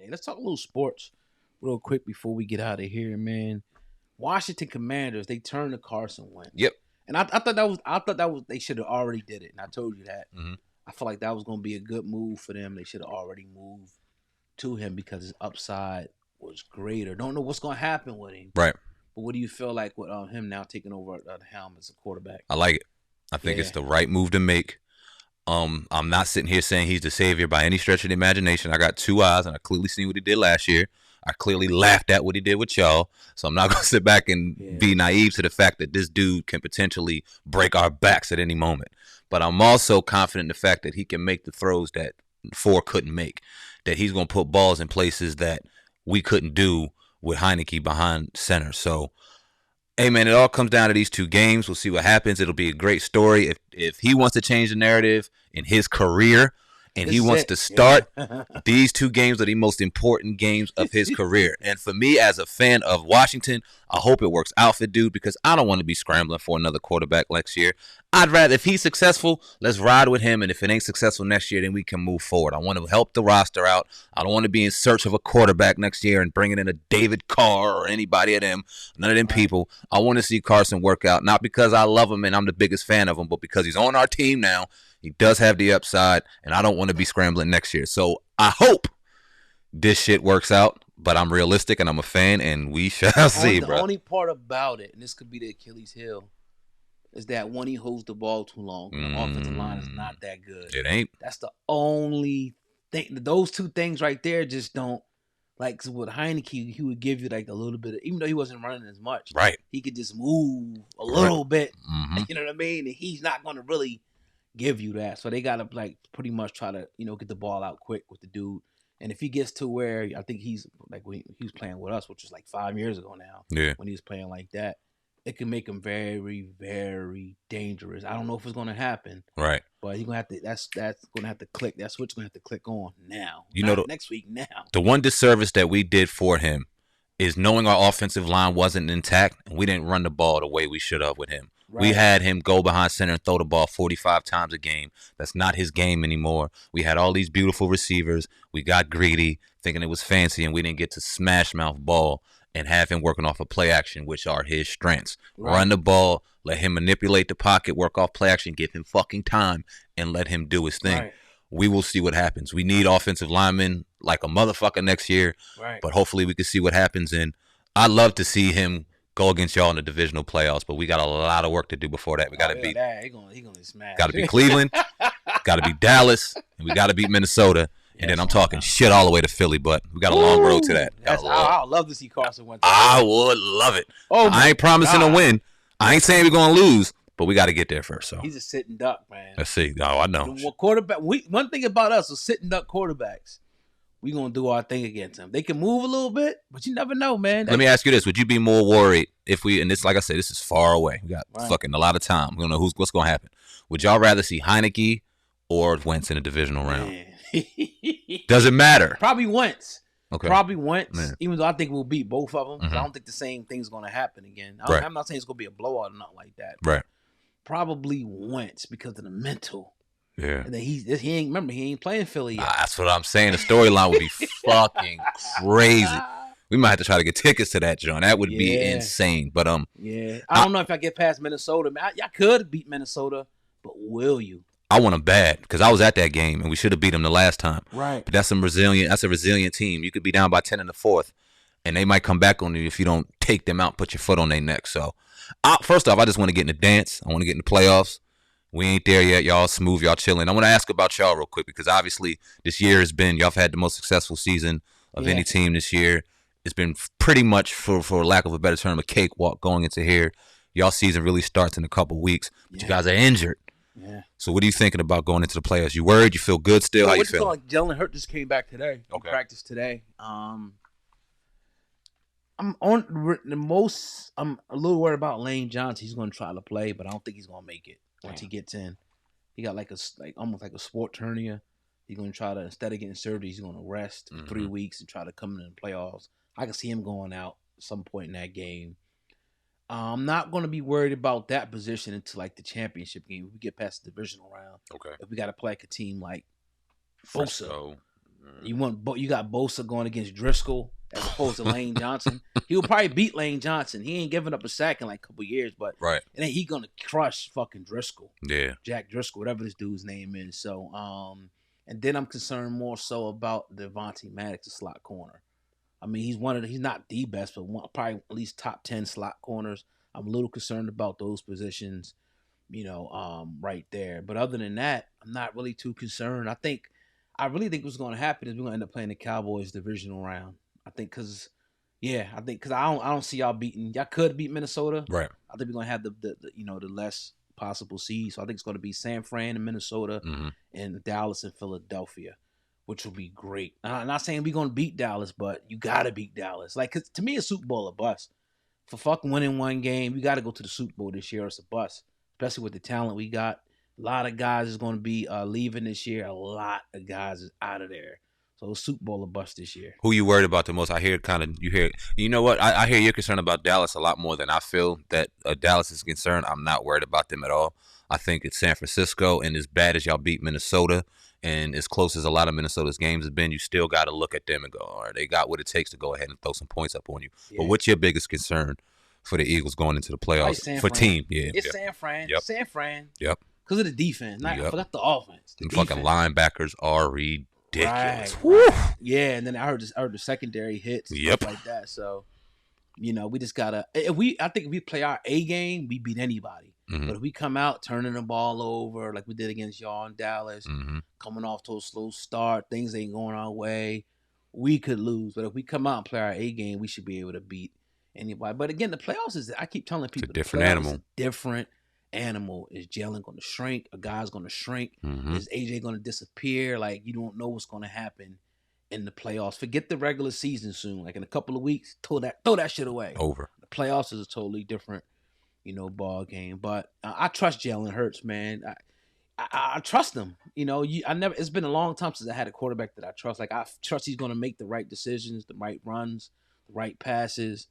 day. Let's talk a little sports real quick before we get out of here, man. Washington Commanders, they turned to Carson Wentz. Yep. And I thought that was they should have already did it. And I told you that. Mm-hmm. I feel like that was going to be a good move for them. They should have already moved to him because his upside was greater. Don't know what's going to happen with him. Right. But what do you feel like with him now taking over the helm as a quarterback? I like it. I think it's the right move to make. I'm not sitting here saying he's the savior by any stretch of the imagination. I got 2 eyes, and I clearly seen what he did last year. I clearly laughed at what he did with y'all. So I'm not going to sit back and be naive to the fact that this dude can potentially break our backs at any moment. But I'm also confident in the fact that he can make the throws that Four couldn't make, that he's going to put balls in places that we couldn't do with Heineke behind center. So, hey, man, it all comes down to these 2 games. We'll see what happens. It'll be a great story. If he wants to change the narrative in his career, and he wants to start, these 2 games are the most important games of his career. And for me, as a fan of Washington, I hope it works out for dude, because I don't want to be scrambling for another quarterback next year. I'd rather, if he's successful, let's ride with him. And if it ain't successful next year, then we can move forward. I want to help the roster out. I don't want to be in search of a quarterback next year and bringing in a David Carr or anybody of them, none of them people. I want to see Carson work out, not because I love him and I'm the biggest fan of him, but because he's on our team now. He does have the upside, and I don't want to be scrambling next year. So I hope this shit works out, but I'm realistic and I'm a fan, and we shall see, bro. The only part about it, and this could be the Achilles heel, is that when he holds the ball too long, the offensive line is not that good. It ain't. That's the only thing. Those 2 things right there just don't. Like, with Heineke, he would give you like a little bit of, even though he wasn't running as much. Right. He could just move a little bit. Mm-hmm. You know what I mean? And he's not going to really give you that. So they got to like pretty much try to, get the ball out quick with the dude. And if he gets to where, I think he's like when he was playing with us, which was like 5 years ago now. Yeah. When he was playing like that, it can make him very, very dangerous. I don't know if it's going to happen. Right. But he's going to have to, that's going to have to click. That switch going to have to click on now. Next week now. The one disservice that we did for him is knowing our offensive line wasn't intact and we didn't run the ball the way we should have with him. Right. We had him go behind center and throw the ball 45 times a game. That's not his game anymore. We had all these beautiful receivers. We got greedy, thinking it was fancy, and we didn't get to smash mouth ball and have him working off of play action, which are his strengths. Right. Run the ball, let him manipulate the pocket, work off play action, give him fucking time, and let him do his thing. Right. We will see what happens. We need offensive linemen like a motherfucker next year, right. But hopefully we can see what happens. And I'd love to see him go against y'all in the divisional playoffs, but we got a lot of work to do before that. We got to beat. He gonna smash. Got to beat Cleveland. Got to beat Dallas, and we got to beat Minnesota. And then I'm talking shit all the way to Philly, but we got a long road to that. I'd love to see Carson Wentz. I would love it. I ain't promising a win. I ain't saying we're gonna lose, but we got to get there first. So he's a sitting duck, man. Let's see. Oh, I know. Quarterback. One thing about us is sitting duck quarterbacks. We gonna do our thing against them. They can move a little bit, but you never know, man. Let me ask you this: would you be more worried if we? And this, like I said, this is far away. We got fucking a lot of time. We don't know what's gonna happen. Would y'all rather see Heineke or Wentz in a divisional round? Does it matter? Probably Wentz. Okay. Probably Wentz. Man. Even though I think we'll beat both of them, I don't think the same thing's gonna happen again. I'm not saying it's gonna be a blowout or not like that. Right. Probably Wentz because of the mental. Yeah. And then he ain't playing Philly yet. That's what I'm saying. The storyline would be fucking crazy. We might have to try to get tickets to that, John. That would be insane. But yeah. I don't know if I get past Minnesota. Y'all could beat Minnesota, but will you? I want them bad because I was at that game and we should have beat them the last time. Right. But that's a resilient team. You could be down by 10 in the fourth, and they might come back on you if you don't take them out, put your foot on their neck. So, first off, I just want to get in the dance. I want to get in the playoffs. We ain't there yet. Y'all smooth. Y'all chilling. I want to ask about y'all real quick because obviously this year has been, y'all have had the most successful season of any team this year. It's been pretty much, for lack of a better term, a cakewalk going into here. Y'all season really starts in a couple weeks, but you guys are injured. Yeah. So what are you thinking about going into the playoffs? You worried? You feel good still? How you feel? Like Jalen Hurts just came back today. Okay. He practiced today. I'm on the most. I'm a little worried about Lane Johnson. He's going to try to play, but I don't think he's going to make it once he gets in. He got almost like a sport hernia. He's going to try to, instead of getting surgery, he's going to rest for 3 weeks and try to come in the playoffs. I can see him going out at some point in that game. I'm not going to be worried about that position until like the championship game. If we get past the divisional round. Okay. If we got to play like a team like Bosa, You got Bosa going against Driscoll as opposed to Lane Johnson. He'll probably beat Lane Johnson. He ain't giving up a sack in like a couple years, but right. And then he gonna crush fucking Driscoll. Yeah. Jack Driscoll, whatever this dude's name is. So, and then I'm concerned more so about Devontae Maddox, the slot corner. I mean, he's not the best, but probably at least top 10 slot corners. I'm a little concerned about those positions, right there. But other than that, I'm not really too concerned. I really think what's going to happen is we're going to end up playing the Cowboys divisional round. I think because I don't see y'all beating. Y'all could beat Minnesota. Right. I think we're going to have the less possible seed. So I think it's going to be San Fran and Minnesota and Dallas and Philadelphia, which will be great. I'm not saying we're going to beat Dallas, but you got to beat Dallas. Like, cause to me, a Super Bowl a bust. For fucking winning one game, you got to go to the Super Bowl this year. It's a bust, especially with the talent we got. A lot of guys is going to be leaving this year. A lot of guys is out of there. So Super Bowl a bust this year. Who you worried about the most? You know what? I hear you're concerned about Dallas a lot more than I feel that Dallas is concerned. I'm not worried about them at all. I think it's San Francisco, and as bad as y'all beat Minnesota, and as close as a lot of Minnesota's games have been, you still got to look at them and go, all right, they got what it takes to go ahead and throw some points up on you. Yeah. But what's your biggest concern for the Eagles going into the playoffs for team? Yeah, it's San Fran. Yep. San Fran. Yep. Because of the defense. I forgot the offense. The fucking linebackers are ridiculous. Right. Yeah, and then I heard the secondary hits and stuff like that. So, we just gotta. I think if we play our A game, we beat anybody. Mm-hmm. But if we come out turning the ball over like we did against y'all in Dallas, coming off to a slow start, things ain't going our way, we could lose. But if we come out and play our A game, we should be able to beat anybody. But again, the playoffs is. I keep telling people, it's a different animal. Different animal. Is Jalen going to shrink? A guy's going to shrink? Is AJ going to disappear? Like, you don't know what's going to happen in the playoffs. Forget the regular season soon. Like in a couple of weeks, throw that shit away. Over. The playoffs is a totally different, ball game. But I trust Jalen Hurts, man. I trust him. It's been a long time since I had a quarterback that I trust. Like, I trust he's going to make the right decisions, the right runs, the right passes,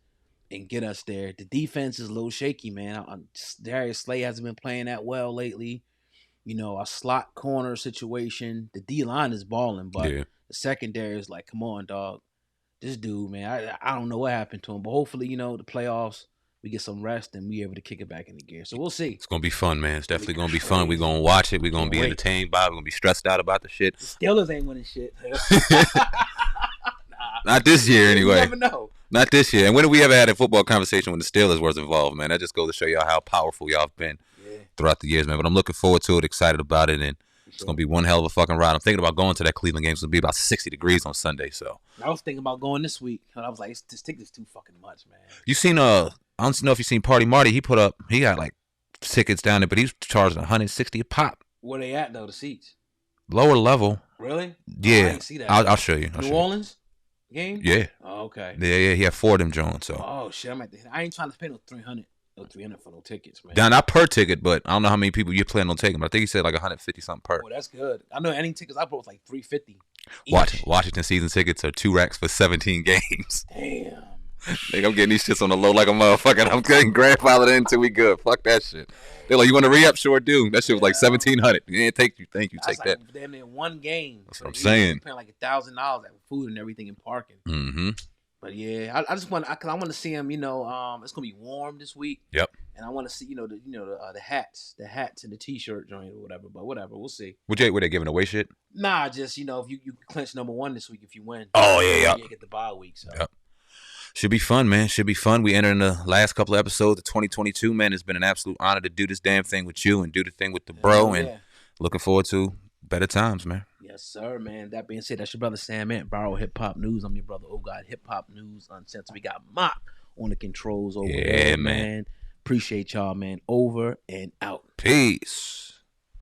and get us there. The defense is a little shaky, man. Darius Slay hasn't been playing that well lately. A slot corner situation. The D-line is balling, but the secondary is like, come on, dog. This dude, man, I don't know what happened to him. But hopefully, the playoffs, we get some rest and we able to kick it back into gear. So we'll see. It's going to be fun, man. It's definitely going to be fun. We're going to watch it. We're going to be entertained by it. We're going to be stressed out about the shit. The Steelers ain't winning shit. Not this year, anyway. You never know. Not this year. And when have we ever had a football conversation when the Steelers was involved, man? That just goes to show y'all how powerful y'all have been throughout the years, man. But I'm looking forward to it, excited about it, and it's going to be one hell of a fucking ride. I'm thinking about going to that Cleveland game. It's going to be about 60 degrees on Sunday, so. I was thinking about going this week, and I was like, this ticket's too fucking much, man. You seen, I don't know if you seen Party Marty. He got, like, tickets down there, but he's charging $160 a pop. Where they at, though, the seats? Lower level. Really? Yeah. I didn't see that. I'll show you. New Orleans game? Yeah. Oh, okay. Yeah. He had 4 of them Jones. So. Oh shit! I ain't trying to pay no $300 for no tickets, man. Now, not per ticket, but I don't know how many people you plan on taking. But I think he said like 150 something per. Well, that's good. I know any tickets I bought was like $350. Washington season tickets are 2 racks for 17 games. Damn. Nigga, I'm getting these shits on the low like a motherfucker. I'm getting grandfathered in until we good. Fuck that shit. They're like, you want to re-up? Sure do. That shit was like $1,700. Yeah, thank you. Take like that. Damn near one game. That's what I'm saying. Paying like $1,000 for food and everything and parking. Mm-hmm. But yeah, I just want, cause I want to see him. It's gonna be warm this week. Yep. And I want to see, the hats and the t-shirt joint or whatever. But whatever, we'll see. Were they giving away shit? Nah, just if you clinch number 1 this week if you win. Oh yeah. You get the bye week. So. Yep. Should be fun, man. Should be fun. We enter in the last couple of episodes of 2022, man. It's been an absolute honor to do this damn thing with you and do the thing with the bro. And looking forward to better times, man. Yes, sir, man. That being said, that's your brother Sam Ant, Borrow Hip Hop News. I'm your brother, Oh God, Hip Hop News Uncensored. We got Mock on the controls over there, man. Appreciate y'all, man. Over and out. Peace.